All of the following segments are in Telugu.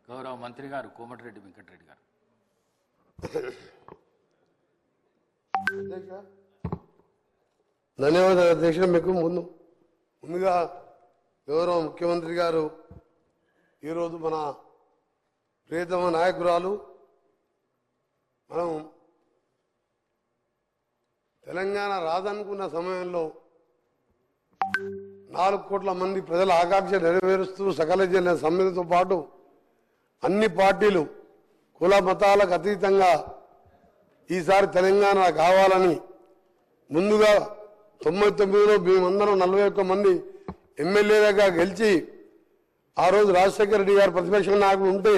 గౌరవ మంత్రి గారు కోమటిరెడ్డి వెంకటరెడ్డి గారు. ధన్యవాదాలు అధ్యక్ష. మీకు ముందుగా గౌరవ ముఖ్యమంత్రి గారు ఈరోజు మన ప్రియతమ నాయకురాలు మనం తెలంగాణ రాదనుకున్న సమయంలో 4 కోట్ల మంది ప్రజల ఆకాంక్ష నెరవేరుస్తూ సకల జన సమ్మెతో పాటు అన్ని పార్టీలు కుల మతాలకు అతీతంగా ఈసారి తెలంగాణ కావాలని ముందుగా 99లో మేమందరం 41 మంది ఎమ్మెల్యేలుగా గెలిచి ఆ రోజు రాజశేఖర రెడ్డి గారు ప్రతిపక్ష నాయకుడు ఉంటే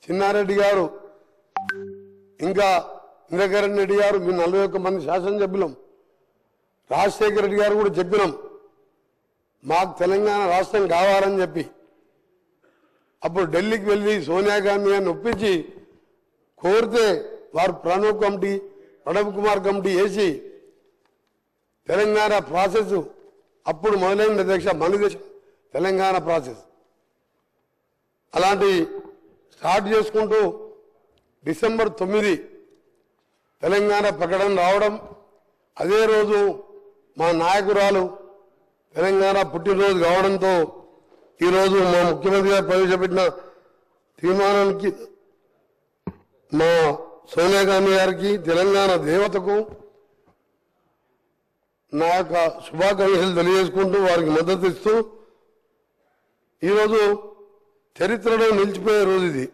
చిన్నారెడ్డి గారు ఇంకా ఇంద్రకరణ్ రెడ్డి గారు మేము 41 మంది శాసనసభ్యులం. రాజశేఖర రెడ్డి గారు కూడా చెప్పినాం మాకు తెలంగాణ రాష్ట్రం కావాలని చెప్పి. అప్పుడు ఢిల్లీకి వెళ్ళి సోనియా గాంధీ గారిని ఒప్పించి కోరితే వారు ప్రణబ్ కుమార్ కమిటీ వేసి తెలంగాణ ప్రాసెస్ అప్పుడు మొదలైన అధ్యక్ష మనదేశం తెలంగాణ ప్రాసెస్ అలాంటి స్టార్ట్ చేసుకుంటూ డిసెంబర్ 9 తెలంగాణ ప్రకటన రావడం, అదే రోజు మా నాయకురాలు తెలంగాణ పుట్టినరోజు కావడంతో ఈరోజు మా ముఖ్యమంత్రి గారు ప్రవేశపెట్టిన తీర్మానానికి మా సోనియా గాంధీ గారికి తెలంగాణ దేవతకు నా యొక్క శుభాకాంక్షలు తెలియజేసుకుంటూ వారికి మద్దతు ఇస్తూ ఈరోజు చరిత్రలో నిలిచిపోయే రోజు ఇది.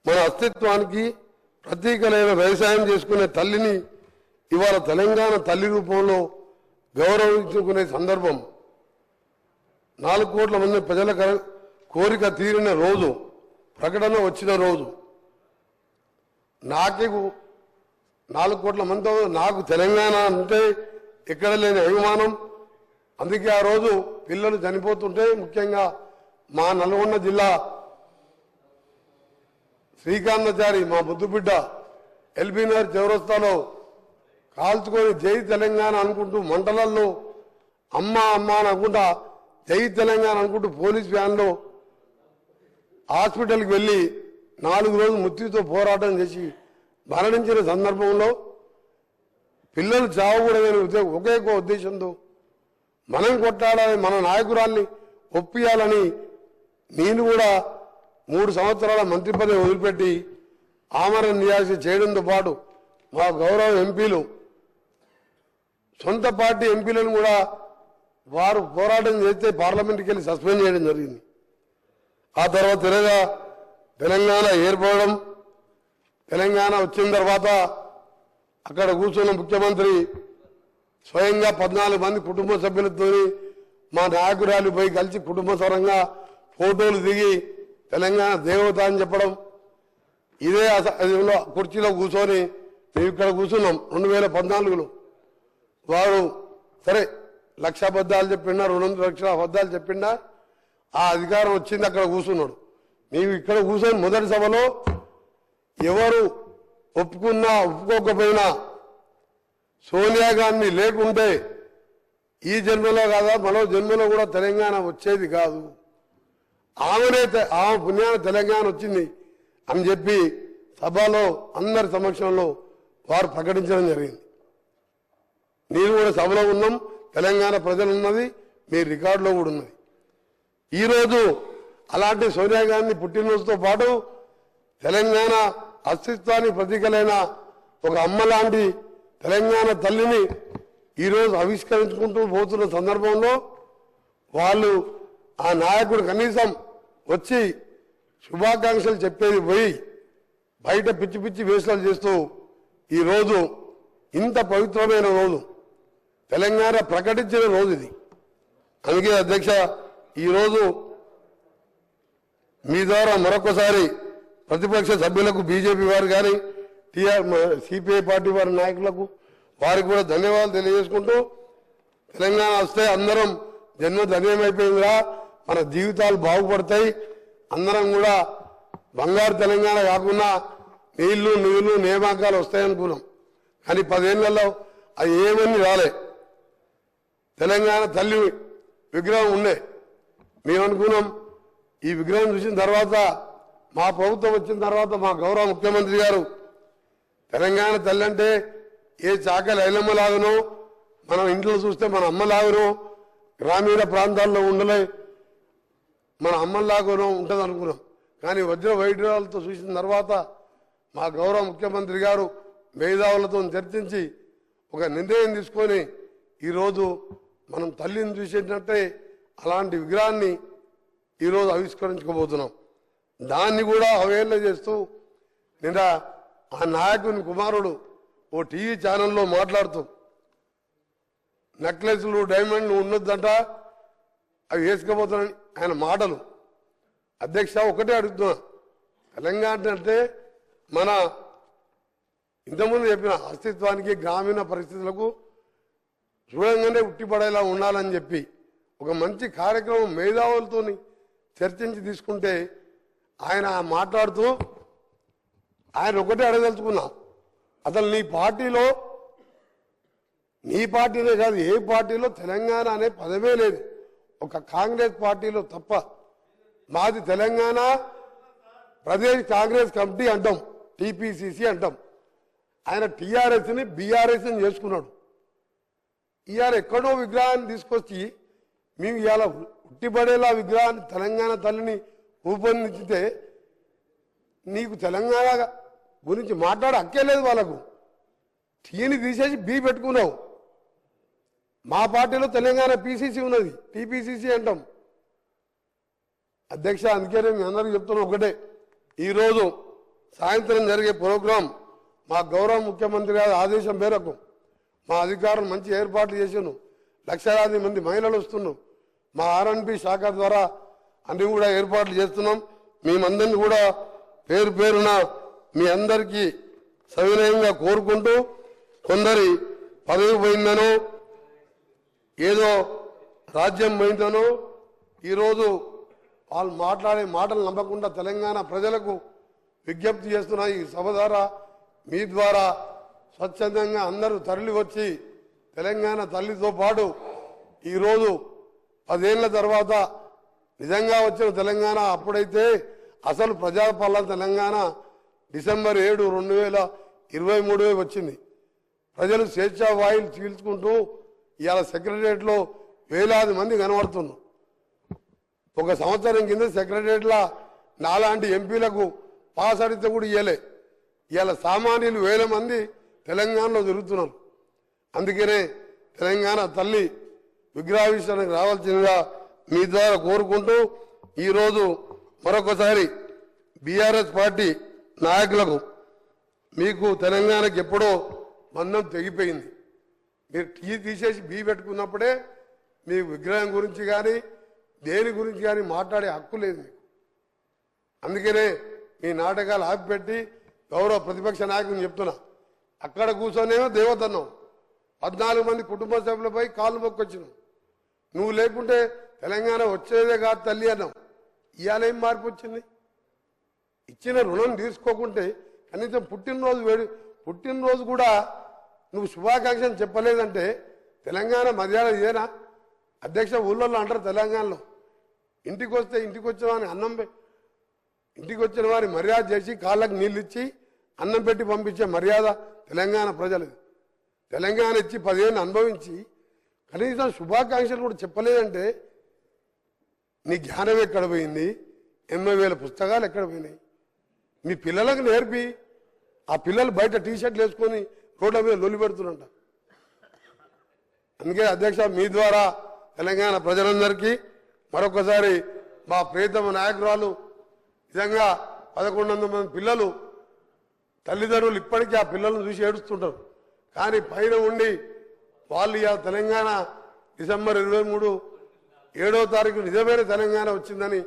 మన అస్తిత్వానికి ప్రతీకలైన వ్యవసాయం చేసుకునే తల్లిని ఇవాళ తెలంగాణ తల్లి రూపంలో గౌరవించుకునే సందర్భం. 4 కోట్ల మంది ప్రజల కోరిక తీరిన రోజు, ప్రకటన వచ్చిన రోజు. నాకు 4 కోట్ల మందితో నాకు తెలంగాణ అంటే ఎక్కడ లేని అభిమానం. అందుకే ఆ రోజు పిల్లలు చనిపోతుంటే ముఖ్యంగా మా నల్గొండ జిల్లా శ్రీకాంతాచారి మా ముద్దుబిడ్డ ఎల్బీనగర్ చౌరస్తాలో కాల్చుకొని జై తెలంగాణ అనుకుంటూ మంటలల్లో అమ్మ అమ్మ అని అనుకుంటా జై తెలంగాణ అనుకుంటూ పోలీస్ వ్యాన్లో హాస్పిటల్కి వెళ్ళి 4 రోజులు మృత్యుతో పోరాటం చేసి మరణించిన సందర్భంలో పిల్లలు చావకూడదని ఒకే ఉద్దేశంతో మనం కొట్టాలని, మన నాయకురాల్ని ఒప్పియాలని నేను కూడా 3 సంవత్సరాల మంత్రి పదవి వదిలిపెట్టి ఆమరణ నిరాశ చేయడంతో పాటు మా గౌరవ ఎంపీలు, సొంత పార్టీ ఎంపీలను కూడా వారు పోరాటం చేస్తే పార్లమెంట్కి వెళ్ళి సస్పెండ్ చేయడం జరిగింది. ఆ తర్వాత తెలంగాణ ఏర్పడడం, తెలంగాణ వచ్చిన తర్వాత అక్కడ కూర్చున్న ముఖ్యమంత్రి స్వయంగా 14 మంది కుటుంబ సభ్యులతో మా నాయకురాలు పోయి కలిసి కుటుంబ సరంగా ఫోటోలు దిగి తెలంగాణ దేవత అని చెప్పడం. ఇదే కుర్చీలో కూర్చొని మేము ఇక్కడ కూర్చున్నాం 2014లో. వారు సరే 1,00,000 అబద్ధాలు చెప్పిండా, 200 లక్షల అబద్ధాలు చెప్పిండా, ఆ అధికారం వచ్చింది అక్కడ కూర్చున్నాడు. మేము ఇక్కడ కూర్చొని మొదటి సభలో ఎవరు ఒప్పుకున్నా ఒప్పుకోకపోయినా సోనియా గాంధీ లేకుంటే ఈ జన్మలో కాదా మరో జన్మలో కూడా తెలంగాణ వచ్చేది కాదు, ఆమె పుణ్యాన తెలంగాణ వచ్చింది అని చెప్పి సభలో అందరి సమక్షంలో వారు ప్రకటించడం జరిగింది. నేను కూడా సభలో ఉన్నాం, తెలంగాణ ప్రజలు ఉన్నది, మీ రికార్డులో కూడా ఉన్నది. ఈరోజు అలాంటి సోనియా గాంధీ పుట్టినరోజుతో పాటు తెలంగాణ అస్తిత్వానికి ప్రతీకలైన ఒక అమ్మ లాంటి తెలంగాణ తల్లిని ఈరోజు ఆవిష్కరించుకుంటూ పోతున్న సందర్భంలో వాళ్ళు ఆ నాయకుడు కనీసం వచ్చి శుభాకాంక్షలు చెప్పేది పోయి బయట పిచ్చి పిచ్చి వేషాలు చేస్తూ ఈరోజు ఇంత పవిత్రమైన రోజు తెలంగాణ ప్రకటించిన రోజు ఇది. అందుకే అధ్యక్ష ఈరోజు మీ ద్వారా మరొకసారి ప్రతిపక్ష సభ్యులకు, బీజేపీ వారు కానీ సిపిఐ పార్టీ వారి నాయకులకు వారికి కూడా ధన్యవాదాలు తెలియజేసుకుంటూ తెలంగాణ వస్తే అందరం జన్మ ధన్యమైపోయిందిరా, మన జీవితాలు బాగుపడతాయి, అందరం కూడా బంగారు తెలంగాణ కాకుండా నీళ్లు నిధులు నియామకాలు వస్తాయనుకున్నాం. కానీ 10 ఏళ్లలో అది ఏమని రాలే. తెలంగాణ తల్లి విగ్రహం ఉండే, మేము అనుకున్నాం ఈ విగ్రహం చూసిన తర్వాత మా ప్రభుత్వం వచ్చిన తర్వాత మా గౌరవ ముఖ్యమంత్రి గారు తెలంగాణ తల్లి అంటే ఏ చాకలి ఐలమ్మలాగనో మనం ఇంట్లో చూస్తే మన అమ్మలాగనో గ్రామీణ ప్రాంతాల్లో ఉండలే మన అమ్మలాగనో ఉంటుంది అనుకున్నాం. కానీ వజ్ర వైద్యులతో చూసిన తర్వాత మా గౌరవ ముఖ్యమంత్రి గారు మేధావులతో చర్చించి ఒక నిర్ణయం తీసుకొని ఈరోజు మనం తల్లిని చూసేటట్టే అలాంటి విగ్రహాన్ని ఈరోజు ఆవిష్కరించుకోబోతున్నాం. దాన్ని కూడా అవేర్నెస్ చేస్తూ నిన్న ఆ నాయకుని కుమారుడు ఓ టీవీ ఛానల్లో మాట్లాడుతూ నెక్లెస్లు డైమండ్లు ఉండొద్దంట అవి వేసుకపోతానని ఆయన మాటలు. అధ్యక్ష ఒకటే అడుగుతున్నా, తెలంగాణ అంటే మన ఇంతకుముందు చెప్పిన అస్తిత్వానికి గ్రామీణ పరిస్థితులకు చూడంగానే ఉట్టిపడేలా ఉండాలని చెప్పి ఒక మంచి కార్యక్రమం మేధావులతో చర్చించి తీసుకుంటే ఆయన మాట్లాడుతూ ఆయన ఒకటే అడగదలుచుకున్నా, అసలు నీ పార్టీలో కాదు ఏ పార్టీలో తెలంగాణ అనే పదమే లేదు, ఒక కాంగ్రెస్ పార్టీలో తప్ప. మాది తెలంగాణ ప్రదేశ్ కాంగ్రెస్ కమిటీ అంటాం, టీపీసీసీ అంటాం. ఆయన టీఆర్ఎస్ని బీఆర్ఎస్ని చేసుకున్నాడు. ఇవాళ ఎక్కడో విగ్రహాన్ని తీసుకొచ్చి మేము ఇవాళ ఉట్టిపడేలా విగ్రహాన్ని తెలంగాణ తల్లిని రూపొందించితే నీకు తెలంగాణ గురించి మాట్లాడే హక్కే లేదు. వాళ్ళకు టీని తీసేసి బీ పెట్టుకున్నావు. మా పార్టీలో తెలంగాణ పీసీసీ ఉన్నది, టీపీసీసీ అంటాం. అధ్యక్ష అందుకే మీ అందరికీ చెప్తున్నా ఒకటే, ఈరోజు సాయంత్రం జరిగే ప్రోగ్రాం మా గౌరవ ముఖ్యమంత్రి గారి ఆదేశం మేరకు మా అధికారులు మంచి ఏర్పాట్లు చేసాను. లక్షలాది మంది మహిళలు వస్తున్నారు. మా ఆర్ఎన్బి శాఖ ద్వారా అన్ని కూడా ఏర్పాట్లు చేస్తున్నాం. మేమందరినీ కూడా పేరు పేరున మీ అందరికీ సవినయంగా కోరుకుంటూ, కొందరి పదవి పోయిందనో ఏదో రాజ్యం పోయిందనో ఈరోజు వాళ్ళు మాట్లాడే మాటలు నమ్మకుండా తెలంగాణ ప్రజలకు విజ్ఞప్తి చేస్తున్న ఈ సభ ద్వారా మీ ద్వారా స్వచ్ఛందంగా అందరూ తరలి వచ్చి తెలంగాణ తల్లితో పాటు ఈరోజు 10 ఏళ్ల తర్వాత నిజంగా వచ్చిన తెలంగాణ అప్పుడైతే అసలు ప్రజాపాలన తెలంగాణ డిసెంబర్ 7, 2023 వచ్చింది. ప్రజలు స్వేచ్ఛా వాయులు చీల్చుకుంటూ ఇవాళ సెక్రటరియట్లో వేలాది మంది కనబడుతున్నారు. ఒక సంవత్సరం కింద సెక్రటరియట్ల నాలాంటి ఎంపీలకు పాస్ అడిగితే కూడా ఇవ్వలే. ఇవాళ సామాన్యులు వేల మంది తెలంగాణలో తిరుగుతున్నారు. అందుకనే తెలంగాణ తల్లి విగ్రహావిష్కరణకు రావాల్సిందిగా మీ ద్వారా కోరుకుంటూ ఈరోజు మరొకసారి బీఆర్ఎస్ పార్టీ నాయకులకు మీకు తెలంగాణకి ఎప్పుడో బంధం తెగిపోయింది. మీరు టీ తీసేసి బీ పెట్టుకున్నప్పుడే మీకు విగ్రహం గురించి కానీ దేని గురించి కానీ మాట్లాడే హక్కు లేదు మీకు. అందుకనే మీ నాటకాలు ఆపిపెట్టి గౌరవ ప్రతిపక్ష నాయకుని చెప్తున్నా, అక్కడ కూర్చొనేమో దేవతన్నావు, 14 మంది కుటుంబ సభ్యులపై కాళ్ళు మొక్కొచ్చినావు. నువ్వు లేకుంటే తెలంగాణ వచ్చేదే కాదు తల్లి అన్నావు. ఇవాళ ఏం మార్పు వచ్చింది? ఇచ్చిన రుణం తీసుకోకుంటే కనీసం పుట్టినరోజు కూడా నువ్వు శుభాకాంక్షలు చెప్పలేదంటే తెలంగాణ మర్యాద ఇదేనా? అధ్యక్ష ఊళ్ళల్లో అంటారు తెలంగాణలో, ఇంటికి వచ్చిన వారిని ఇంటికి వచ్చిన వారి మర్యాద చేసి కాళ్ళకు నీళ్ళు ఇచ్చి అన్నం పెట్టి పంపించే మర్యాద తెలంగాణ ప్రజలది. తెలంగాణ ఇచ్చి 10 ఏళ్ళు అనుభవించి కనీసం శుభాకాంక్షలు కూడా చెప్పలేదంటే నీ జ్ఞానం ఎక్కడ పోయింది? 80,000 పుస్తకాలు ఎక్కడ పోయినాయి? మీ పిల్లలకు నేర్పి ఆ పిల్లలు బయట టీషర్ట్లు వేసుకొని రోడ్ల మీద లొల్లి పెడుతున్నంట. అందుకే అధ్యక్ష మీ ద్వారా తెలంగాణ ప్రజలందరికీ మరొకసారి మా ప్రియతమ నాయకురాలు నిజంగా 1100 మంది పిల్లలు తల్లిదండ్రులు ఇప్పటికీ ఆ పిల్లలను చూసి ఏడుస్తుంటారు. కానీ పైన ఉండి వాళ్ళు ఇవాళ తెలంగాణ డిసెంబర్ 23, 7వ తారీఖు నిజమైన తెలంగాణ వచ్చిందని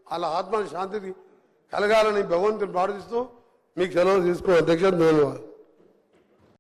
వాళ్ళ ఆత్మ శాంతికి కలగాలని భగవంతుని ప్రార్థిస్తూ మీకు సెలవు తీసుకుని అధ్యక్ష ధన్యవాదాలు.